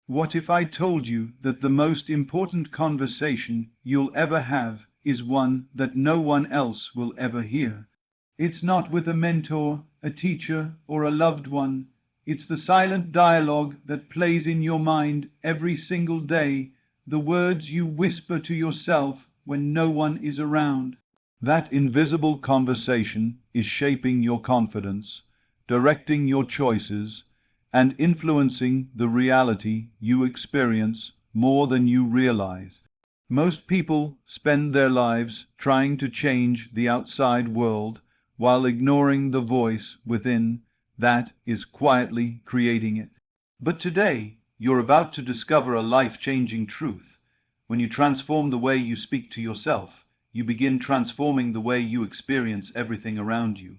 What if I told you that the most important conversation you'll ever have is one that no one else will ever hear? It's not with a mentor, a teacher, or a loved one. It's the silent dialogue that plays in your mind every single day, the words you whisper to yourself when no one is around. That invisible conversation is shaping your confidence, directing your choices, and influencing the reality you experience more than you realize. Most people spend their lives trying to change the outside world while ignoring the voice within that is quietly creating it. But today, you're about to discover a life-changing truth. When you transform the way you speak to yourself, you begin transforming the way you experience everything around you.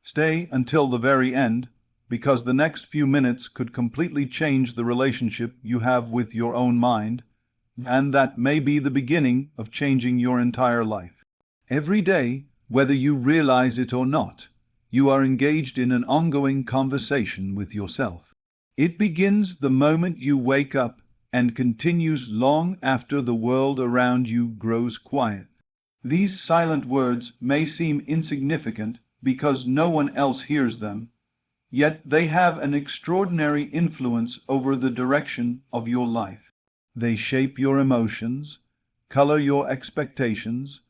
Stay until the very end, because the next few minutes could completely change the relationship you have with your own mind, and that may be the beginning of changing your entire life. Every day, whether you realize it or not, you are engaged in an ongoing conversation with yourself. It begins the moment you wake up and continues long after the world around you grows quiet. These silent words may seem insignificant because no one else hears them, yet they have an extraordinary influence over the direction of your life. They shape your emotions, color your expectations,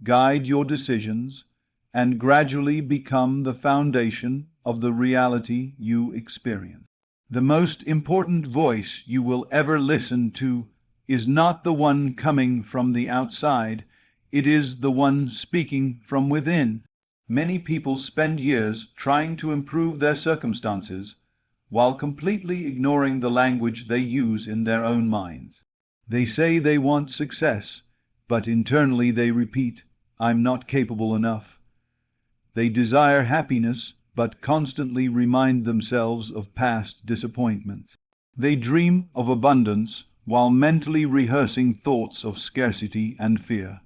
guide your decisions, and gradually become the foundation of the reality you experience. The most important voice you will ever listen to is not the one coming from the outside, it is the one speaking from within. Many people spend years trying to improve their circumstances while completely ignoring the language they use in their own minds. They say they want success, but internally they repeat, "I'm not capable enough." They desire happiness, but constantly remind themselves of past disappointments. They dream of abundance while mentally rehearsing thoughts of scarcity and fear.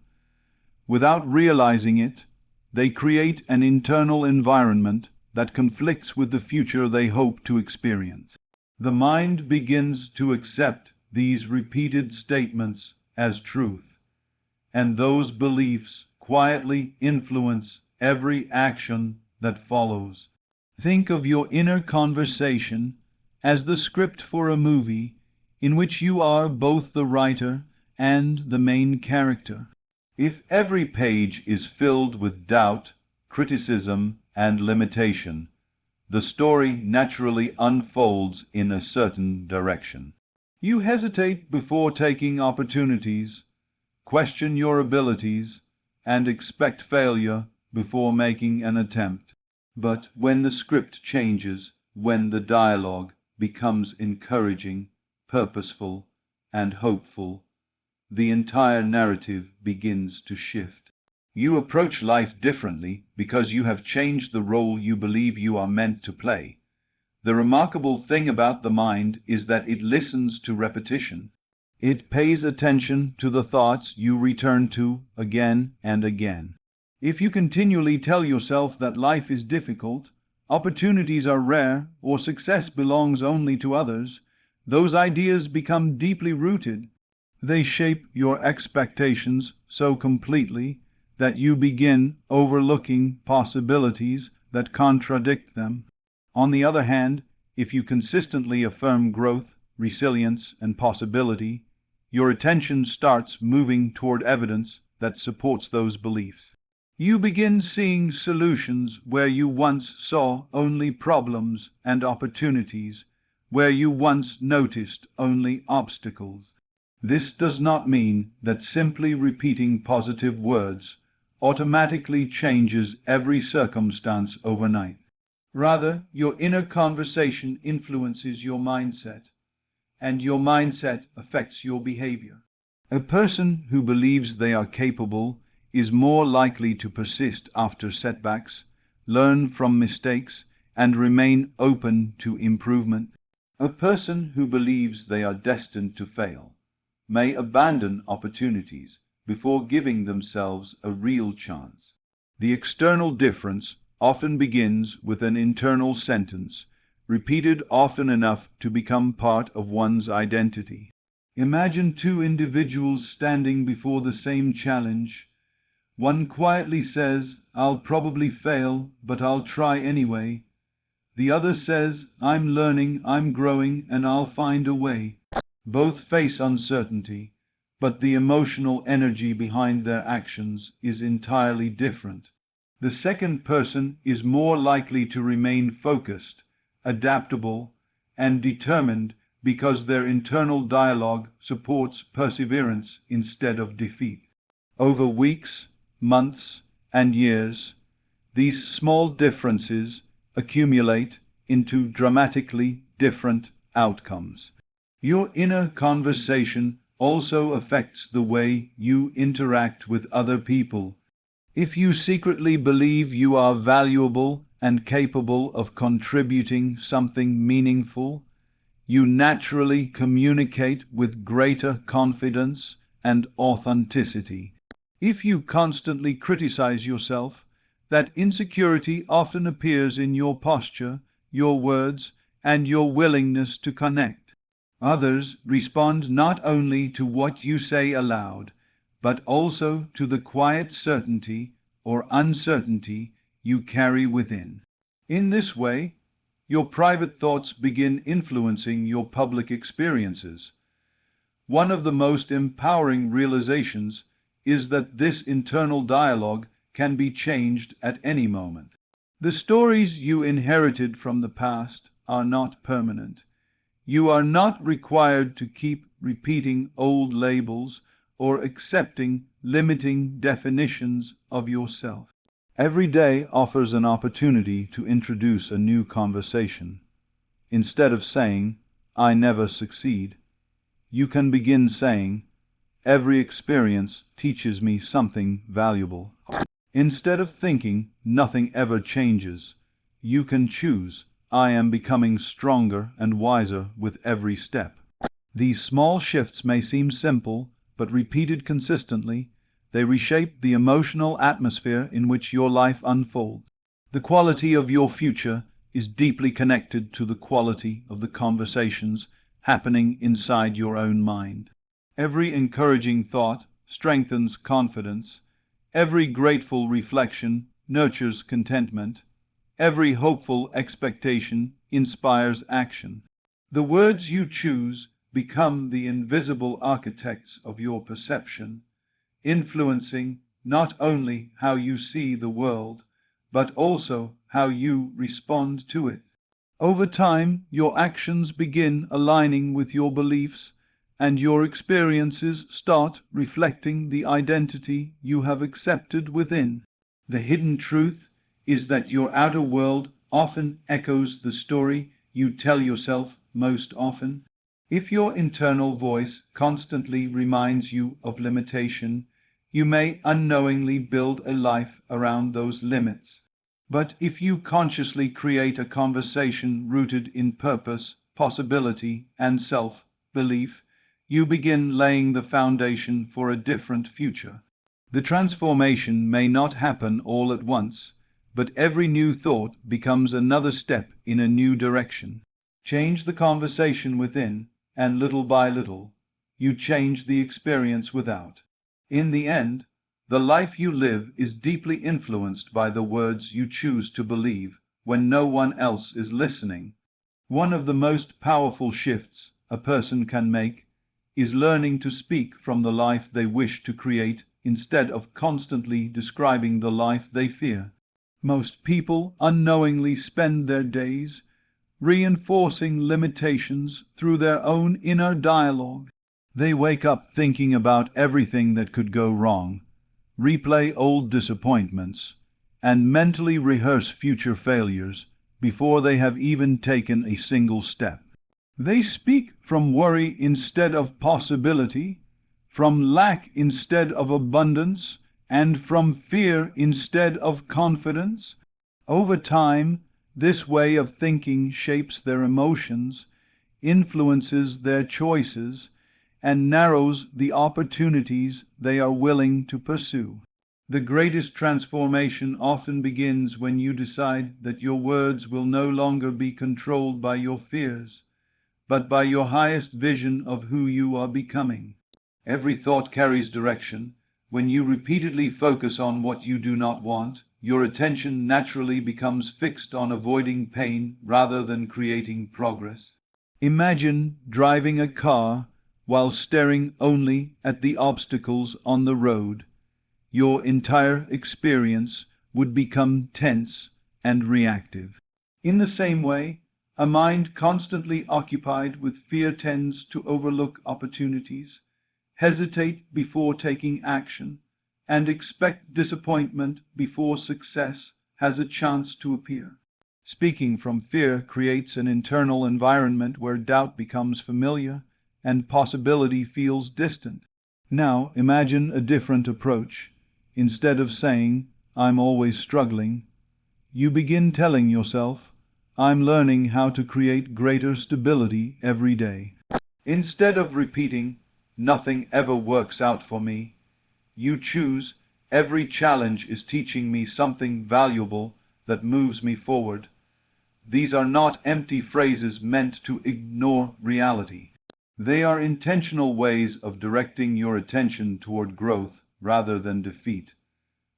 Without realizing it, they create an internal environment that conflicts with the future they hope to experience. The mind begins to accept these repeated statements as truth, and those beliefs quietly influence every action that follows. Think of your inner conversation as the script for a movie in which you are both the writer and the main character. If every page is filled with doubt, criticism, and limitation, the story naturally unfolds in a certain direction. You hesitate before taking opportunities, question your abilities, and expect failure before making an attempt. But when the script changes, when the dialogue becomes encouraging, purposeful, and hopeful, the entire narrative begins to shift. You approach life differently because you have changed the role you believe you are meant to play. The remarkable thing about the mind is that it listens to repetition. It pays attention to the thoughts you return to again and again. If you continually tell yourself that life is difficult, opportunities are rare, or success belongs only to others, those ideas become deeply rooted. They shape your expectations so completely that you begin overlooking possibilities that contradict them. On the other hand, if you consistently affirm growth, resilience, and possibility, your attention starts moving toward evidence that supports those beliefs. You begin seeing solutions where you once saw only problems, and opportunities where you once noticed only obstacles. This does not mean that simply repeating positive words automatically changes every circumstance overnight. Rather, your inner conversation influences your mindset, and your mindset affects your behavior. A person who believes they are capable is more likely to persist after setbacks, learn from mistakes, and remain open to improvement. A person who believes they are destined to fail may abandon opportunities before giving themselves a real chance. The external difference often begins with an internal sentence repeated often enough to become part of one's identity. Imagine two individuals standing before the same challenge. One quietly says, "I'll probably fail, but I'll try anyway." The other says, "I'm learning, I'm growing, and I'll find a way." Both face uncertainty, but the emotional energy behind their actions is entirely different. The second person is more likely to remain focused, adaptable, and determined because their internal dialogue supports perseverance instead of defeat. Over weeks, months, and years, these small differences accumulate into dramatically different outcomes. Your inner conversation also affects the way you interact with other people. If you secretly believe you are valuable and capable of contributing something meaningful, you naturally communicate with greater confidence and authenticity. If you constantly criticize yourself, that insecurity often appears in your posture, your words, and your willingness to connect. Others respond not only to what you say aloud, but also to the quiet certainty or uncertainty you carry within. In this way, your private thoughts begin influencing your public experiences. One of the most empowering realizations is that this internal dialogue can be changed at any moment. The stories you inherited from the past are not permanent. You are not required to keep repeating old labels or accepting limiting definitions of yourself. Every day offers an opportunity to introduce a new conversation. Instead of saying, "I never succeed," you can begin saying, "Every experience teaches me something valuable." Instead of thinking, "Nothing ever changes," you can choose, "I am becoming stronger and wiser with every step." These small shifts may seem simple, but repeated consistently, they reshape the emotional atmosphere in which your life unfolds. The quality of your future is deeply connected to the quality of the conversations happening inside your own mind. Every encouraging thought strengthens confidence. Every grateful reflection nurtures contentment. Every hopeful expectation inspires action. The words you choose become the invisible architects of your perception, influencing not only how you see the world, but also how you respond to it. Over time, your actions begin aligning with your beliefs, and your experiences start reflecting the identity you have accepted within. The hidden truth is that your outer world often echoes the story you tell yourself most often. If your internal voice constantly reminds you of limitation, you may unknowingly build a life around those limits. But if you consciously create a conversation rooted in purpose, possibility, and self-belief, you begin laying the foundation for a different future. The transformation may not happen all at once, but every new thought becomes another step in a new direction. Change the conversation within, and little by little, you change the experience without. In the end, the life you live is deeply influenced by the words you choose to believe when no one else is listening. One of the most powerful shifts a person can make is learning to speak from the life they wish to create instead of constantly describing the life they fear. Most people unknowingly spend their days reinforcing limitations through their own inner dialogue. They wake up thinking about everything that could go wrong, replay old disappointments, and mentally rehearse future failures before they have even taken a single step. They speak from worry instead of possibility, from lack instead of abundance, and from fear instead of confidence. Over time, this way of thinking shapes their emotions, influences their choices, and narrows the opportunities they are willing to pursue. The greatest transformation often begins when you decide that your words will no longer be controlled by your fears, but by your highest vision of who you are becoming. Every thought carries direction. When you repeatedly focus on what you do not want, your attention naturally becomes fixed on avoiding pain rather than creating progress. Imagine driving a car while staring only at the obstacles on the road. Your entire experience would become tense and reactive. In the same way, a mind constantly occupied with fear tends to overlook opportunities, hesitate before taking action, and expect disappointment before success has a chance to appear. Speaking from fear creates an internal environment where doubt becomes familiar and possibility feels distant. Now imagine a different approach. Instead of saying, "I'm always struggling," you begin telling yourself, "I'm learning how to create greater stability every day." Instead of repeating, "Nothing ever works out for me," you choose, "Every challenge is teaching me something valuable that moves me forward." These are not empty phrases meant to ignore reality. They are intentional ways of directing your attention toward growth rather than defeat.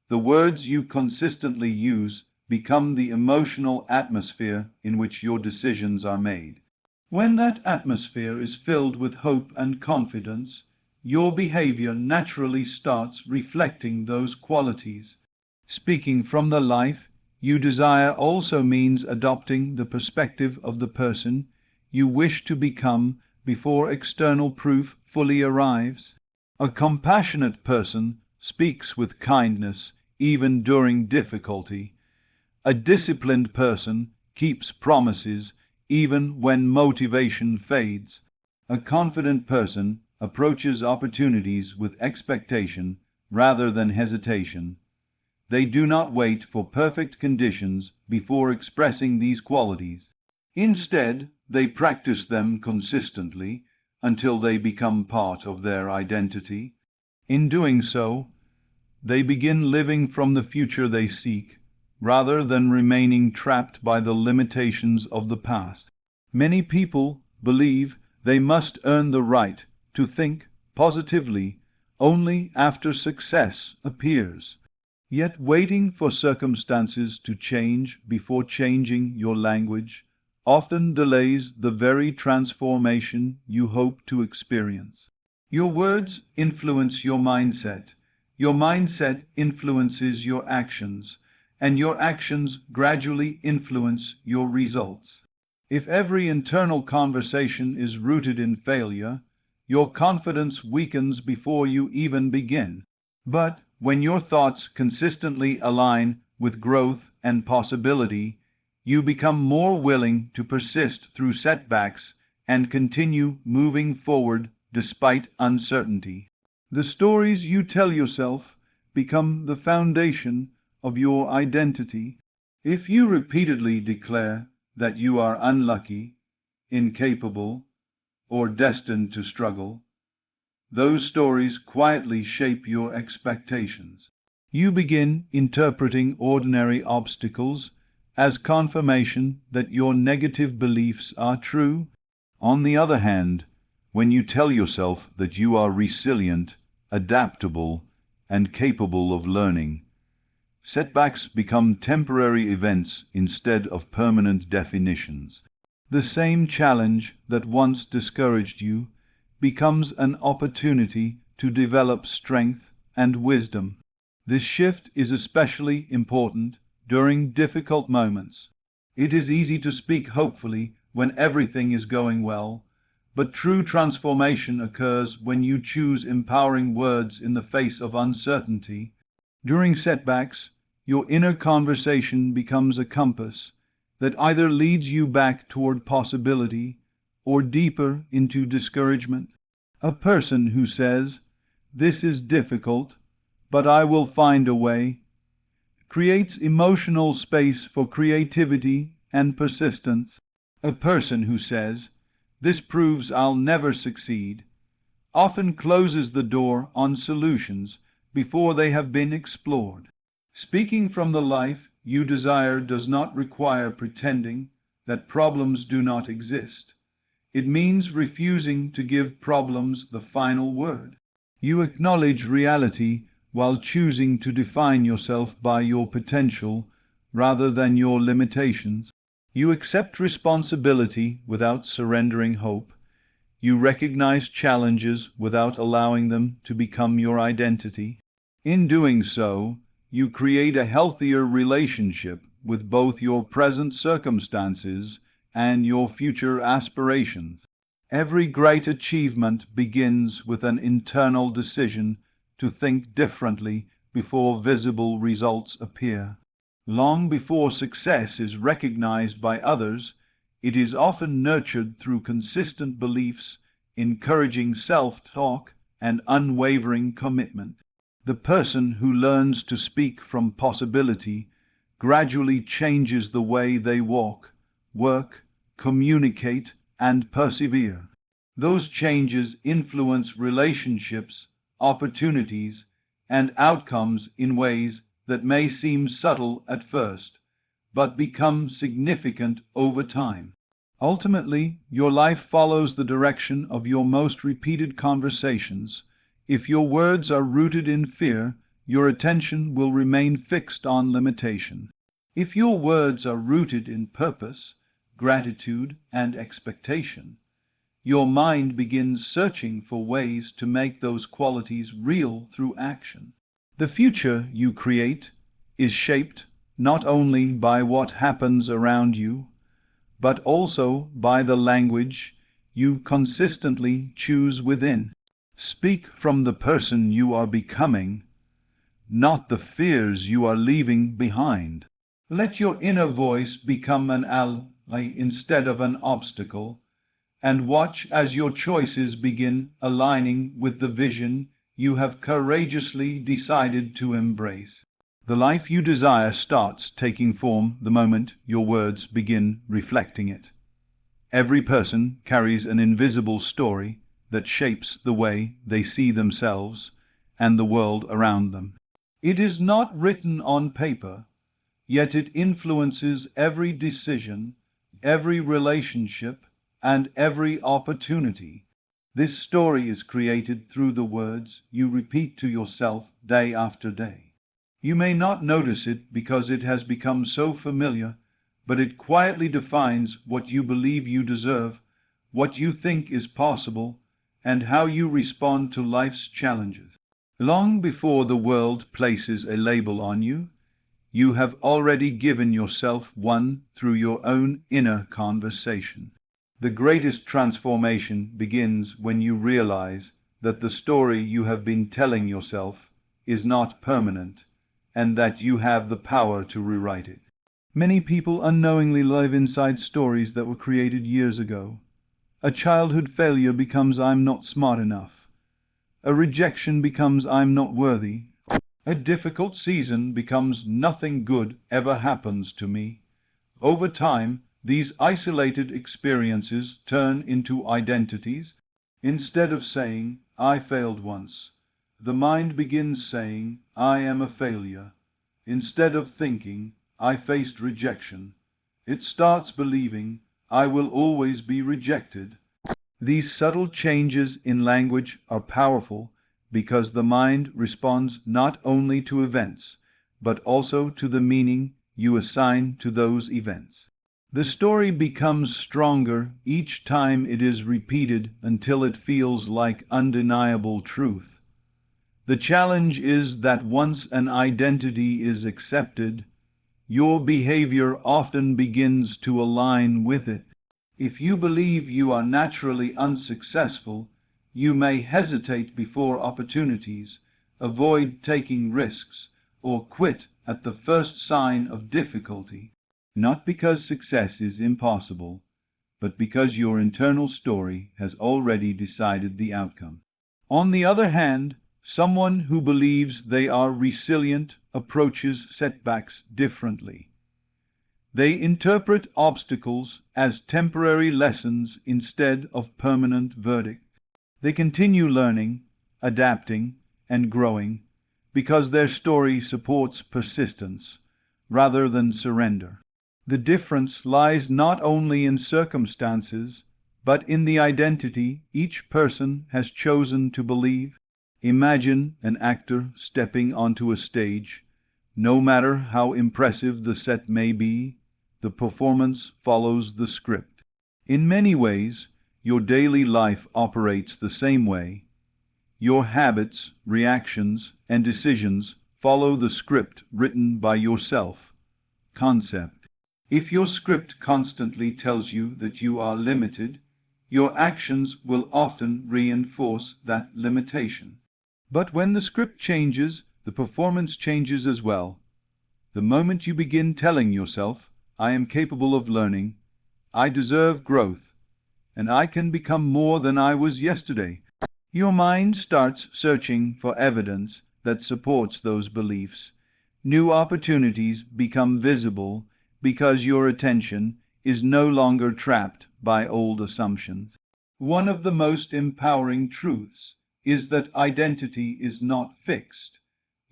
The words you consistently use become the emotional atmosphere in which your decisions are made. When that atmosphere is filled with hope and confidence, your behavior naturally starts reflecting those qualities. Speaking from the life you desire also means adopting the perspective of the person you wish to become before external proof fully arrives. A compassionate person speaks with kindness even during difficulty. A disciplined person keeps promises even when motivation fades. A confident person approaches opportunities with expectation rather than hesitation. They do not wait for perfect conditions before expressing these qualities. Instead, they practice them consistently until they become part of their identity. In doing so, they begin living from the future they seek, rather than remaining trapped by the limitations of the past. Many people believe they must earn the right to think positively only after success appears. Yet waiting for circumstances to change before changing your language often delays the very transformation you hope to experience. Your words influence your mindset influences your actions, and your actions gradually influence your results. If every internal conversation is rooted in failure, your confidence weakens before you even begin. But when your thoughts consistently align with growth and possibility, you become more willing to persist through setbacks and continue moving forward despite uncertainty. The stories you tell yourself become the foundation of your identity. If you repeatedly declare that you are unlucky, incapable, or destined to struggle, those stories quietly shape your expectations. You begin interpreting ordinary obstacles as confirmation that your negative beliefs are true. On the other hand, when you tell yourself that you are resilient, adaptable, and capable of learning, setbacks become temporary events instead of permanent definitions. The same challenge that once discouraged you becomes an opportunity to develop strength and wisdom. This shift is especially important during difficult moments. It is easy to speak hopefully when everything is going well, but true transformation occurs when you choose empowering words in the face of uncertainty. During setbacks, your inner conversation becomes a compass that either leads you back toward possibility or deeper into discouragement. A person who says, "This is difficult, but I will find a way," creates emotional space for creativity and persistence. A person who says, "This proves I'll never succeed," often closes the door on solutions before they have been explored. Speaking from the life you desire does not require pretending that problems do not exist. It means refusing to give problems the final word. You acknowledge reality while choosing to define yourself by your potential rather than your limitations. You accept responsibility without surrendering hope. You recognize challenges without allowing them to become your identity. In doing so, you create a healthier relationship with both your present circumstances and your future aspirations. Every great achievement begins with an internal decision to think differently before visible results appear. Long before success is recognized by others, it is often nurtured through consistent beliefs, encouraging self-talk, and unwavering commitment. The person who learns to speak from possibility gradually changes the way they walk, work, communicate, and persevere. Those changes influence relationships, opportunities, and outcomes in ways that may seem subtle at first, but become significant over time. Ultimately, your life follows the direction of your most repeated conversations. If your words are rooted in fear, your attention will remain fixed on limitation. If your words are rooted in purpose, gratitude, and expectation, your mind begins searching for ways to make those qualities real through action. The future you create is shaped not only by what happens around you, but also by the language you consistently choose within. Speak from the person you are becoming, not the fears you are leaving behind. Let your inner voice become an ally instead of an obstacle, and watch as your choices begin aligning with the vision you have courageously decided to embrace. The life you desire starts taking form the moment your words begin reflecting it. Every person carries an invisible story that shapes the way they see themselves and the world around them. It is not written on paper, yet it influences every decision, every relationship, and every opportunity. This story is created through the words you repeat to yourself day after day. You may not notice it because it has become so familiar, but it quietly defines what you believe you deserve, what you think is possible, and how you respond to life's challenges. Long before the world places a label on you, you have already given yourself one through your own inner conversation. The greatest transformation begins when you realize that the story you have been telling yourself is not permanent, and that you have the power to rewrite it. Many people unknowingly live inside stories that were created years ago. A childhood failure becomes "I'm not smart enough." A rejection becomes "I'm not worthy." A difficult season becomes "nothing good ever happens to me." Over time, these isolated experiences turn into identities. Instead of saying, "I failed once," the mind begins saying, "I am a failure." Instead of thinking, "I faced rejection," it starts believing, "I will always be rejected." These subtle changes in language are powerful because the mind responds not only to events, but also to the meaning you assign to those events. The story becomes stronger each time it is repeated until it feels like undeniable truth. The challenge is that once an identity is accepted, your behavior often begins to align with it. If you believe you are naturally unsuccessful, you may hesitate before opportunities, avoid taking risks, or quit at the first sign of difficulty, not because success is impossible, but because your internal story has already decided the outcome. On the other hand, someone who believes they are resilient approaches setbacks differently. They interpret obstacles as temporary lessons instead of permanent verdicts. They continue learning, adapting, and growing, because their story supports persistence rather than surrender. The difference lies not only in circumstances, but in the identity each person has chosen to believe. Imagine an actor stepping onto a stage. No matter how impressive the set may be, the performance follows the script. In many ways, your daily life operates the same way. Your habits, reactions, and decisions follow the script written by yourself. Concept. If your script constantly tells you that you are limited, your actions will often reinforce that limitation. But when the script changes, the performance changes as well. The moment you begin telling yourself, I am capable of learning, I deserve growth, and I can become more than I was yesterday, your mind starts searching for evidence that supports those beliefs. New opportunities become visible because your attention is no longer trapped by old assumptions. One of the most empowering truths is that identity is not fixed.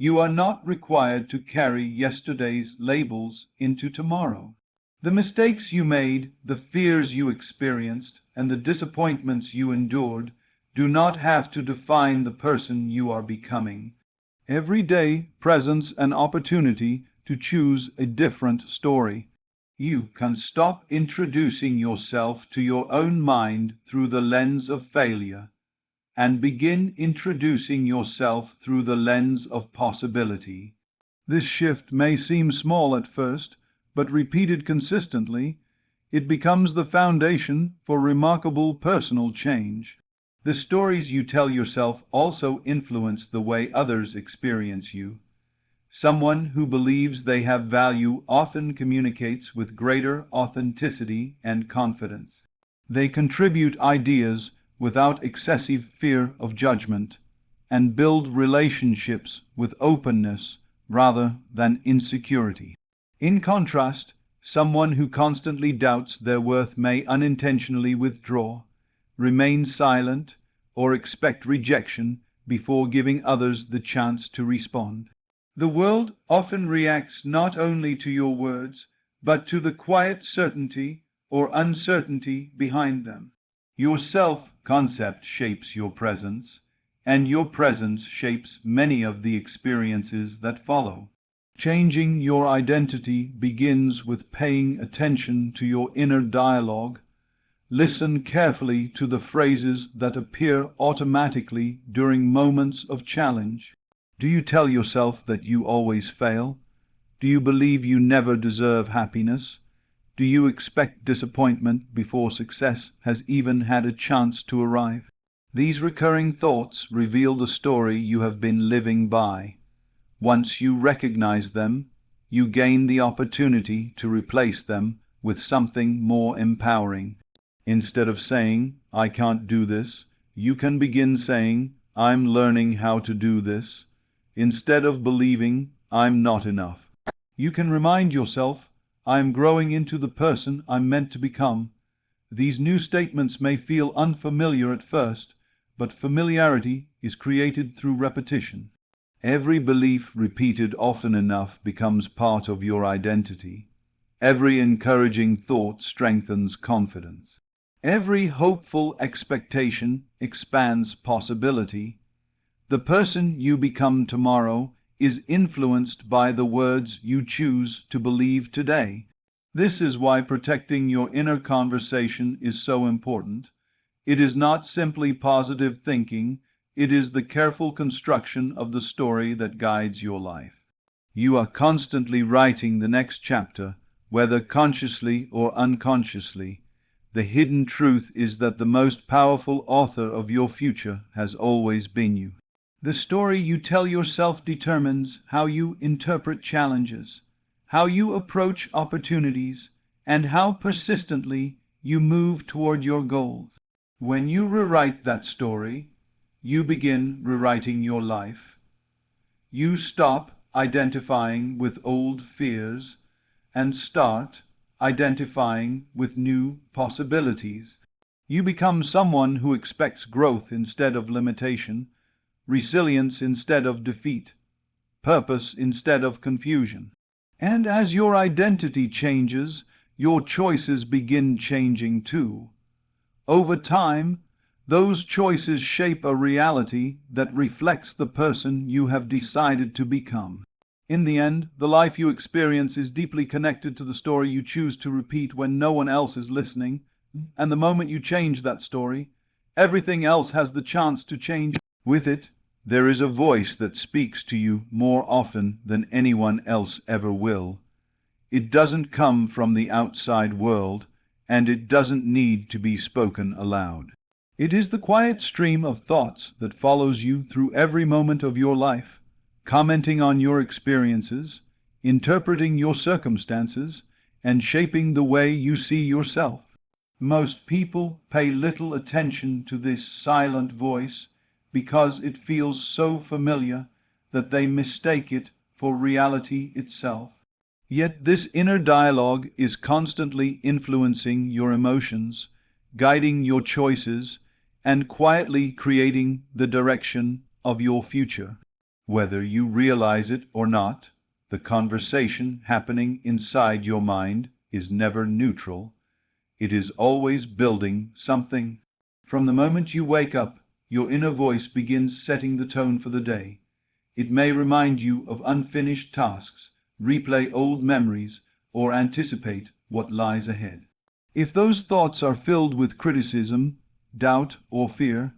You are not required to carry yesterday's labels into tomorrow. The mistakes you made, the fears you experienced, and the disappointments you endured do not have to define the person you are becoming. Every day presents an opportunity to choose a different story. You can stop introducing yourself to your own mind through the lens of failure and begin introducing yourself through the lens of possibility. This shift may seem small at first, but repeated consistently, it becomes the foundation for remarkable personal change. The stories you tell yourself also influence the way others experience you. Someone who believes they have value often communicates with greater authenticity and confidence. They contribute ideas without excessive fear of judgment, and build relationships with openness rather than insecurity. In contrast, someone who constantly doubts their worth may unintentionally withdraw, remain silent, or expect rejection before giving others the chance to respond. The world often reacts not only to your words, but to the quiet certainty or uncertainty behind them. Your self-concept shapes your presence, and your presence shapes many of the experiences that follow. Changing your identity begins with paying attention to your inner dialogue. Listen carefully to the phrases that appear automatically during moments of challenge. Do you tell yourself that you always fail? Do you believe you never deserve happiness? Do you expect disappointment before success has even had a chance to arrive? These recurring thoughts reveal the story you have been living by. Once you recognize them, you gain the opportunity to replace them with something more empowering. Instead of saying, I can't do this, you can begin saying, I'm learning how to do this. Instead of believing, I'm not enough, you can remind yourself, I'm growing into the person I'm meant to become. These new statements may feel unfamiliar at first, but familiarity is created through repetition. Every belief repeated often enough becomes part of your identity. Every encouraging thought strengthens confidence. Every hopeful expectation expands possibility. The person you become tomorrow is influenced by the words you choose to believe today. This is why protecting your inner conversation is so important. It is not simply positive thinking, it is the careful construction of the story that guides your life. You are constantly writing the next chapter, whether consciously or unconsciously. The hidden truth is that the most powerful author of your future has always been you. The story you tell yourself determines how you interpret challenges, how you approach opportunities, and how persistently you move toward your goals. When you rewrite that story, you begin rewriting your life. You stop identifying with old fears and start identifying with new possibilities. You become someone who expects growth instead of limitation, resilience instead of defeat, purpose instead of confusion. And as your identity changes, your choices begin changing too. Over time, those choices shape a reality that reflects the person you have decided to become. In the end, the life you experience is deeply connected to the story you choose to repeat when no one else is listening, and the moment you change that story, everything else has the chance to change with it. There is a voice that speaks to you more often than anyone else ever will. It doesn't come from the outside world, and it doesn't need to be spoken aloud. It is the quiet stream of thoughts that follows you through every moment of your life, commenting on your experiences, interpreting your circumstances, and shaping the way you see yourself. Most people pay little attention to this silent voice because it feels so familiar that they mistake it for reality itself. Yet this inner dialogue is constantly influencing your emotions, guiding your choices, and quietly creating the direction of your future. Whether you realize it or not, the conversation happening inside your mind is never neutral. It is always building something. From the moment you wake up, your inner voice begins setting the tone for the day. It may remind you of unfinished tasks, replay old memories, or anticipate what lies ahead. If those thoughts are filled with criticism, doubt, or fear,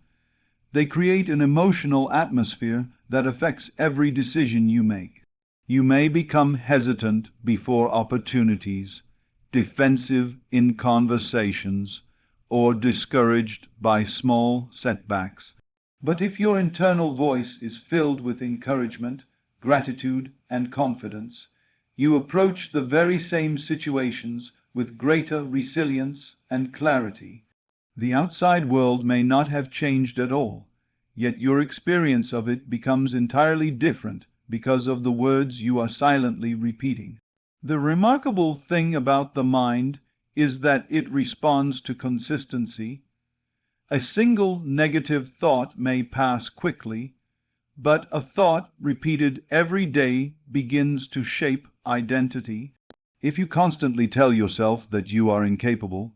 they create an emotional atmosphere that affects every decision you make. You may become hesitant before opportunities, defensive in conversations, or discouraged by small setbacks. But if your internal voice is filled with encouragement, gratitude, and confidence, you approach the very same situations with greater resilience and clarity. The outside world may not have changed at all, yet your experience of it becomes entirely different because of the words you are silently repeating. The remarkable thing about the mind is that it responds to consistency. A single negative thought may pass quickly, but a thought repeated every day begins to shape identity. If you constantly tell yourself that you are incapable,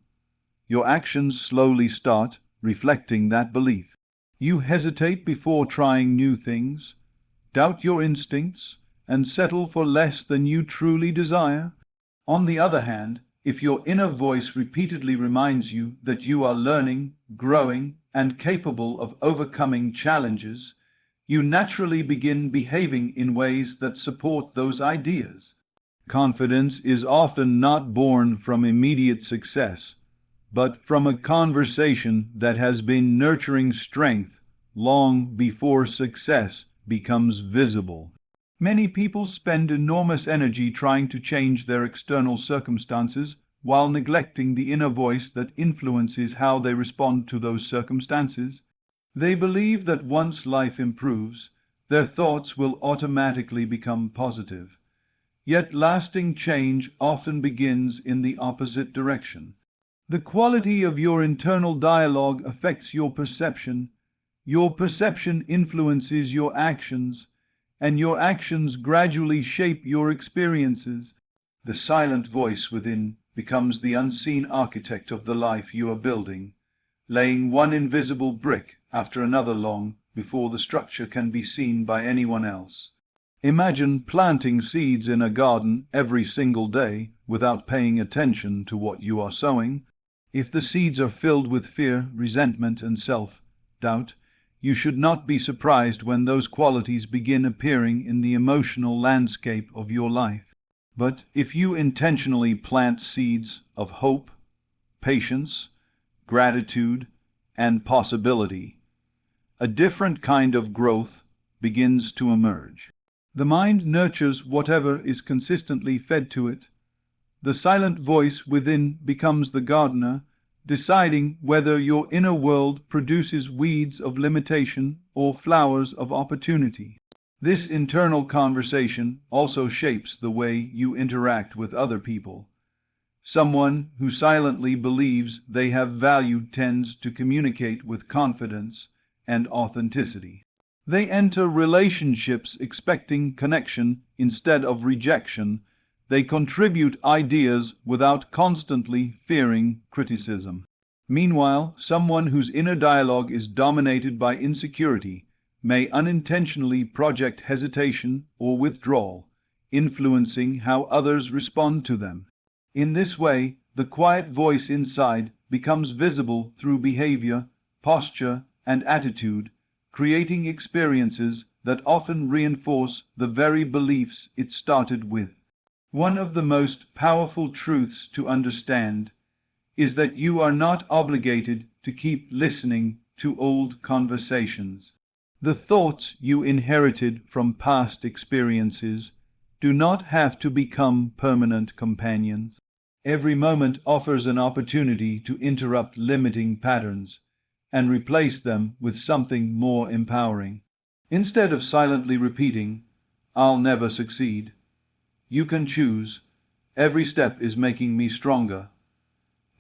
your actions slowly start reflecting that belief. You hesitate before trying new things, doubt your instincts, and settle for less than you truly desire. On the other hand, if your inner voice repeatedly reminds you that you are learning, growing, and capable of overcoming challenges, you naturally begin behaving in ways that support those ideas. Confidence is often not born from immediate success, but from a conversation that has been nurturing strength long before success becomes visible. Many people spend enormous energy trying to change their external circumstances while neglecting the inner voice that influences how they respond to those circumstances. They believe that once life improves, their thoughts will automatically become positive. Yet lasting change often begins in the opposite direction. The quality of your internal dialogue affects your perception influences your actions, and your actions gradually shape your experiences. The silent voice within becomes the unseen architect of the life you are building, laying one invisible brick after another long before the structure can be seen by anyone else. Imagine planting seeds in a garden every single day without paying attention to what you are sowing. If the seeds are filled with fear, resentment, and self-doubt, you should not be surprised when those qualities begin appearing in the emotional landscape of your life. But if you intentionally plant seeds of hope, patience, gratitude, and possibility, a different kind of growth begins to emerge. The mind nurtures whatever is consistently fed to it. The silent voice within becomes the gardener, deciding whether your inner world produces weeds of limitation or flowers of opportunity. This internal conversation also shapes the way you interact with other people. Someone who silently believes they have value tends to communicate with confidence and authenticity. They enter relationships expecting connection instead of rejection. They contribute ideas without constantly fearing criticism. Meanwhile, someone whose inner dialogue is dominated by insecurity may unintentionally project hesitation or withdrawal, influencing how others respond to them. In this way, the quiet voice inside becomes visible through behavior, posture, and attitude, creating experiences that often reinforce the very beliefs it started with. One of the most powerful truths to understand is that you are not obligated to keep listening to old conversations. The thoughts you inherited from past experiences do not have to become permanent companions. Every moment offers an opportunity to interrupt limiting patterns and replace them with something more empowering. Instead of silently repeating, "I'll never succeed," you can choose, "Every step is making me stronger."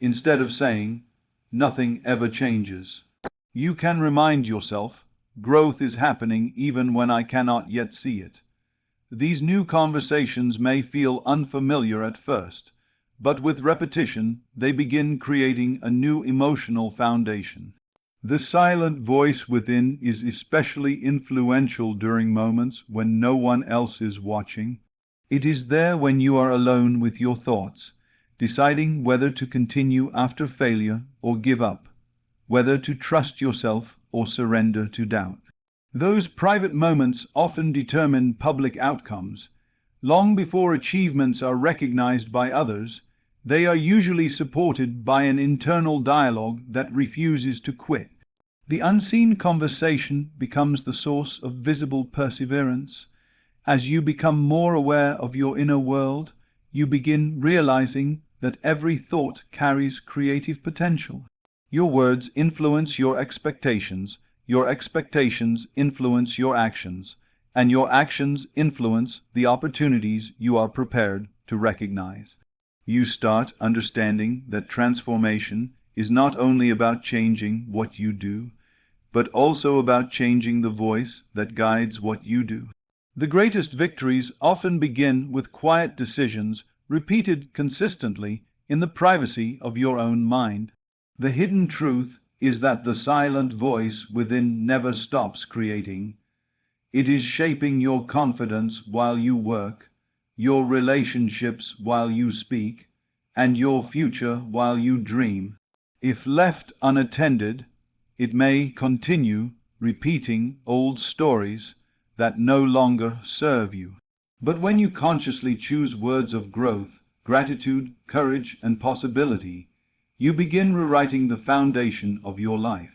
Instead of saying, "Nothing ever changes," you can remind yourself, "Growth is happening even when I cannot yet see it." These new conversations may feel unfamiliar at first, but with repetition they begin creating a new emotional foundation. The silent voice within is especially influential during moments when no one else is watching. It is there when you are alone with your thoughts, deciding whether to continue after failure or give up, whether to trust yourself or surrender to doubt. Those private moments often determine public outcomes. Long before achievements are recognized by others, they are usually supported by an internal dialogue that refuses to quit. The unseen conversation becomes the source of visible perseverance. As you become more aware of your inner world, you begin realizing that every thought carries creative potential. Your words influence your expectations influence your actions, and your actions influence the opportunities you are prepared to recognize. You start understanding that transformation is not only about changing what you do, but also about changing the voice that guides what you do. The greatest victories often begin with quiet decisions repeated consistently in the privacy of your own mind. The hidden truth is that the silent voice within never stops creating. It is shaping your confidence while you work, your relationships while you speak, and your future while you dream. If left unattended, it may continue repeating old stories that no longer serve you. But when you consciously choose words of growth, gratitude, courage, and possibility, you begin rewriting the foundation of your life.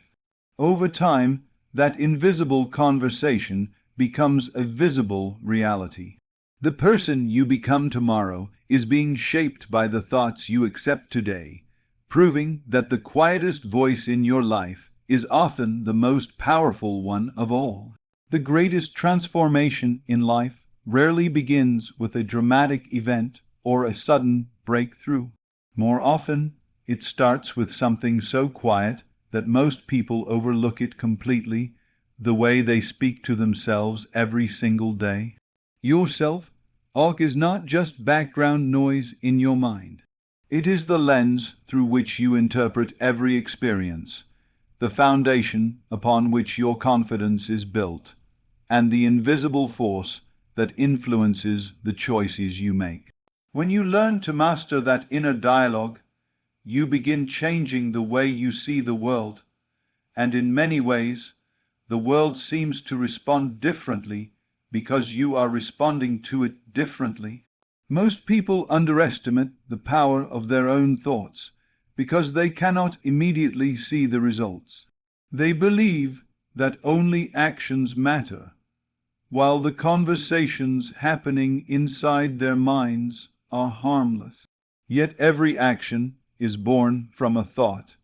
Over time, that invisible conversation becomes a visible reality. The person you become tomorrow is being shaped by the thoughts you accept today, proving that the quietest voice in your life is often the most powerful one of all. The greatest transformation in life rarely begins with a dramatic event or a sudden breakthrough. More often, it starts with something so quiet that most people overlook it completely, the way they speak to themselves every single day. Your self-talk is not just background noise in your mind. It is the lens through which you interpret every experience, the foundation upon which your confidence is built, and the invisible force that influences the choices you make. When you learn to master that inner dialogue, you begin changing the way you see the world, and in many ways, the world seems to respond differently because you are responding to it differently. Most people underestimate the power of their own thoughts because they cannot immediately see the results. They believe that only actions matter, while the conversations happening inside their minds are harmless. Yet every action is born from a thought,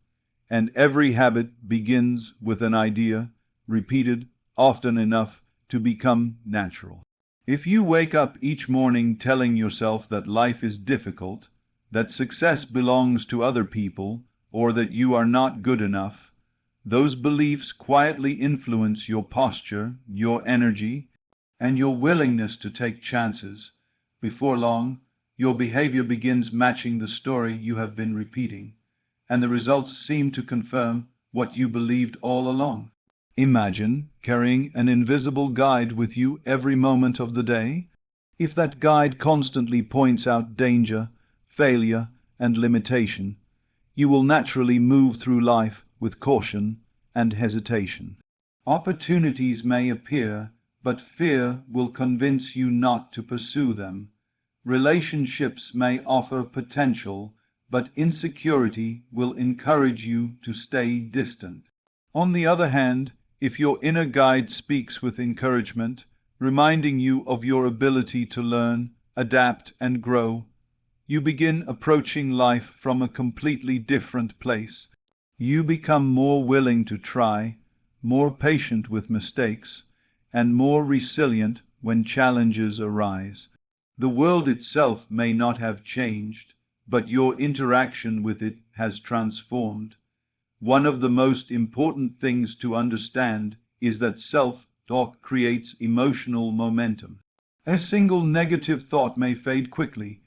and every habit begins with an idea, repeated often enough to become natural. If you wake up each morning telling yourself that life is difficult, that success belongs to other people, or that you are not good enough, Those beliefs quietly influence your posture, your energy, and your willingness to take chances. Before long, your behavior begins matching the story you have been repeating, and the results seem to confirm what you believed all along. Imagine carrying an invisible guide with you every moment of the day. If that guide constantly points out danger, failure, and limitation, you will naturally move through life with caution and hesitation. Opportunities may appear, but fear will convince you not to pursue them. Relationships may offer potential, but insecurity will encourage you to stay distant. On the other hand, if your inner guide speaks with encouragement, reminding you of your ability to learn, adapt, and grow, you begin approaching life from a completely different place. You become more willing to try, more patient with mistakes, and more resilient when challenges arise. The world itself may not have changed, but your interaction with it has transformed. One of the most important things to understand is that self-talk creates emotional momentum. A single negative thought may fade quickly,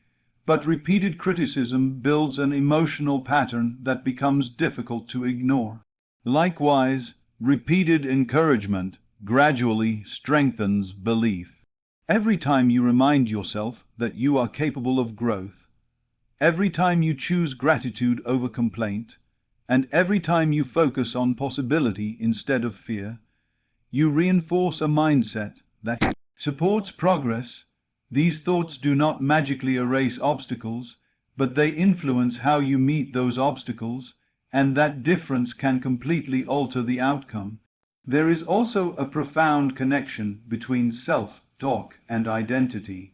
but repeated criticism builds an emotional pattern that becomes difficult to ignore. Likewise, repeated encouragement gradually strengthens belief. Every time you remind yourself that you are capable of growth, every time you choose gratitude over complaint, and every time you focus on possibility instead of fear, you reinforce a mindset that supports progress. These thoughts do not magically erase obstacles, but they influence how you meet those obstacles, and that difference can completely alter the outcome. There is also a profound connection between self-talk and identity.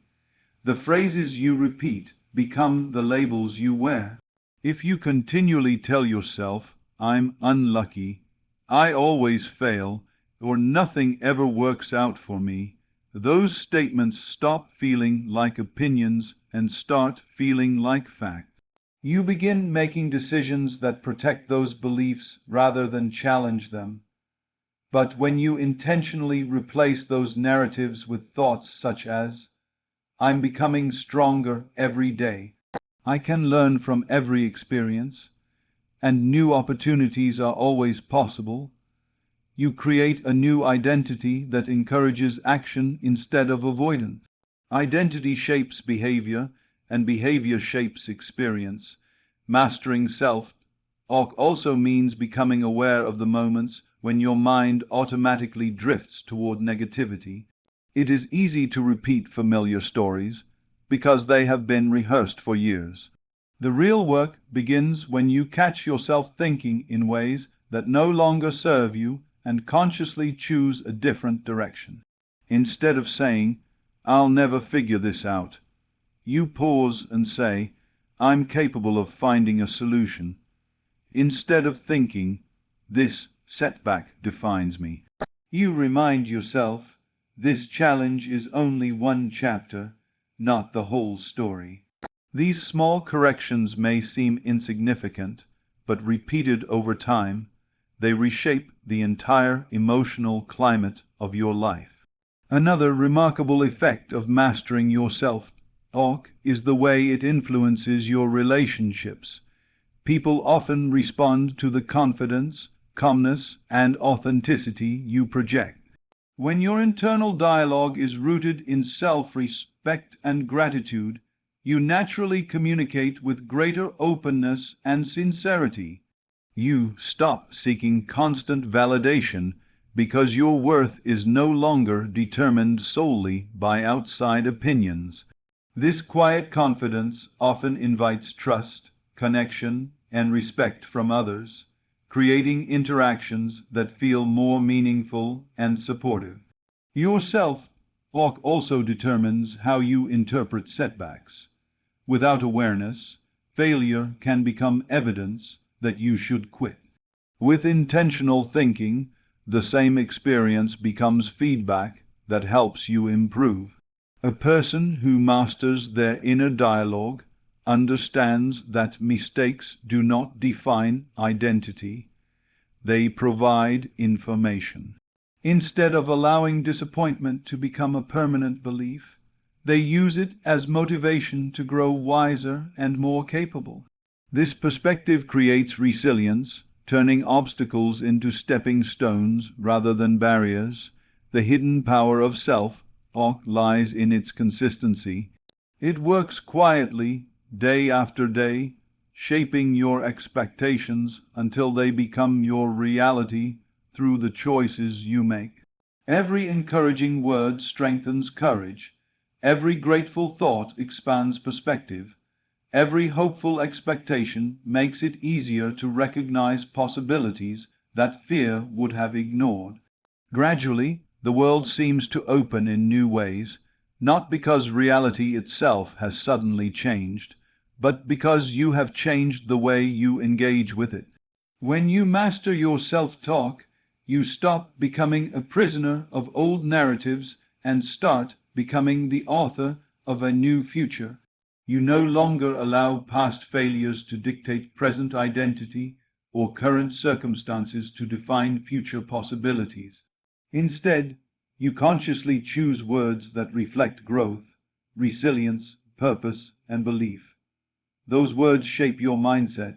The phrases you repeat become the labels you wear. If you continually tell yourself, "I'm unlucky," "I always fail," or "nothing ever works out for me," those statements stop feeling like opinions and start feeling like facts. You begin making decisions that protect those beliefs rather than challenge them. But when you intentionally replace those narratives with thoughts such as, "I'm becoming stronger every day," "I can learn from every experience," and "new opportunities are always possible," you create a new identity that encourages action instead of avoidance. Identity shapes behavior, and behavior shapes experience. Mastering self-talk also means becoming aware of the moments when your mind automatically drifts toward negativity. It is easy to repeat familiar stories because they have been rehearsed for years. The real work begins when you catch yourself thinking in ways that no longer serve you and consciously choose a different direction. Instead of saying, "I'll never figure this out," you pause and say, "I'm capable of finding a solution." Instead of thinking, "This setback defines me," you remind yourself, "This challenge is only one chapter, not the whole story." These small corrections may seem insignificant, but repeated over time, they reshape the entire emotional climate of your life. Another remarkable effect of mastering your self-talk is the way it influences your relationships. People often respond to the confidence, calmness, and authenticity you project. When your internal dialogue is rooted in self-respect and gratitude, you naturally communicate with greater openness and sincerity. You stop seeking constant validation because your worth is no longer determined solely by outside opinions. This quiet confidence often invites trust, connection, and respect from others, creating interactions that feel more meaningful and supportive. Your self-talk also determines how you interpret setbacks. Without awareness, failure can become evidence that you should quit. With intentional thinking, the same experience becomes feedback that helps you improve. A person who masters their inner dialogue understands that mistakes do not define identity. they provide information. Instead of allowing disappointment to become a permanent belief, they use it as motivation to grow wiser and more capable. This perspective creates resilience, turning obstacles into stepping stones rather than barriers. The hidden power of self-talk lies in its consistency. It works quietly, day after day, shaping your expectations until they become your reality through the choices you make. Every encouraging word strengthens courage. Every grateful thought expands perspective. Every hopeful expectation makes it easier to recognize possibilities that fear would have ignored. Gradually, the world seems to open in new ways, not because reality itself has suddenly changed, but because you have changed the way you engage with it. When you master your self-talk, you stop becoming a prisoner of old narratives and start becoming the author of a new future. You no longer allow past failures to dictate present identity or current circumstances to define future possibilities. Instead, you consciously choose words that reflect growth, resilience, purpose, and belief. Those words shape your mindset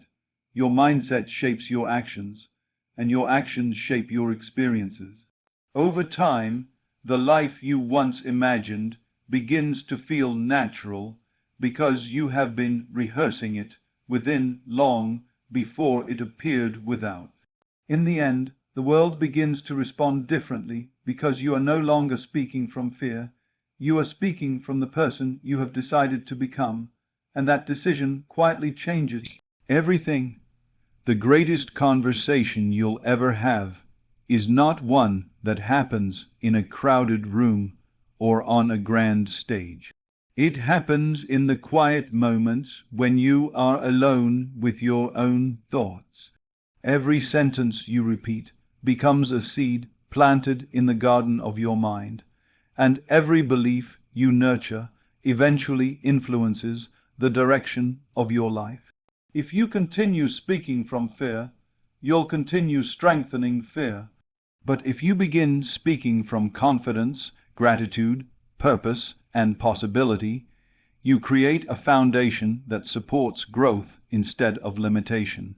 shapes your actions, and your actions shape your experiences. Over time, the life you once imagined begins to feel natural because you have been rehearsing it within long before it appeared without. In the end, the world begins to respond differently because you are no longer speaking from fear. You are speaking from the person you have decided to become, and that decision quietly changes everything. The greatest conversation you'll ever have is not one that happens in a crowded room or on a grand stage. It happens in the quiet moments when you are alone with your own thoughts. Every sentence you repeat becomes a seed planted in the garden of your mind, and every belief you nurture eventually influences the direction of your life. If you continue speaking from fear, you'll continue strengthening fear. But if you begin speaking from confidence, gratitude, purpose, and possibility, you create a foundation that supports growth instead of limitation.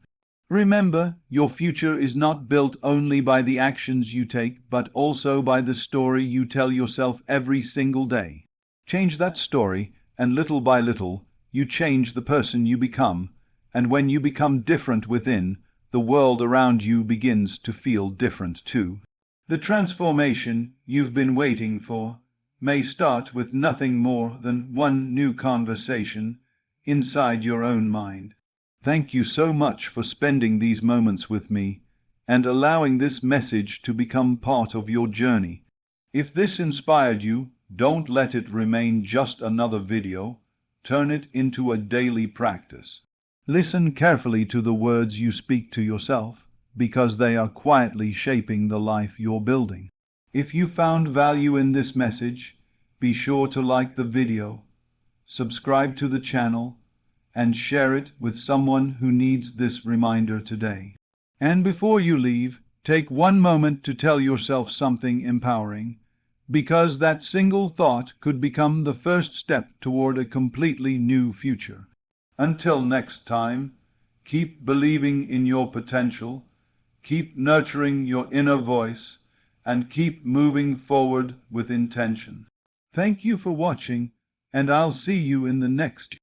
Remember, your future is not built only by the actions you take, but also by the story you tell yourself every single day. Change that story, and little by little, you change the person you become. And when you become different within, the world around you begins to feel different too. The transformation you've been waiting for may start with nothing more than one new conversation inside your own mind. Thank you so much for spending these moments with me and allowing this message to become part of your journey. If this inspired you, don't let it remain just another video. Turn it into a daily practice. Listen carefully to the words you speak to yourself, because they are quietly shaping the life you're building. If you found value in this message, be sure to like the video, subscribe to the channel, and share it with someone who needs this reminder today. And before you leave, take one moment to tell yourself something empowering, because that single thought could become the first step toward a completely new future. Until next time, keep believing in your potential, keep nurturing your inner voice, and keep moving forward with intention. Thank you for watching, and I'll see you in the next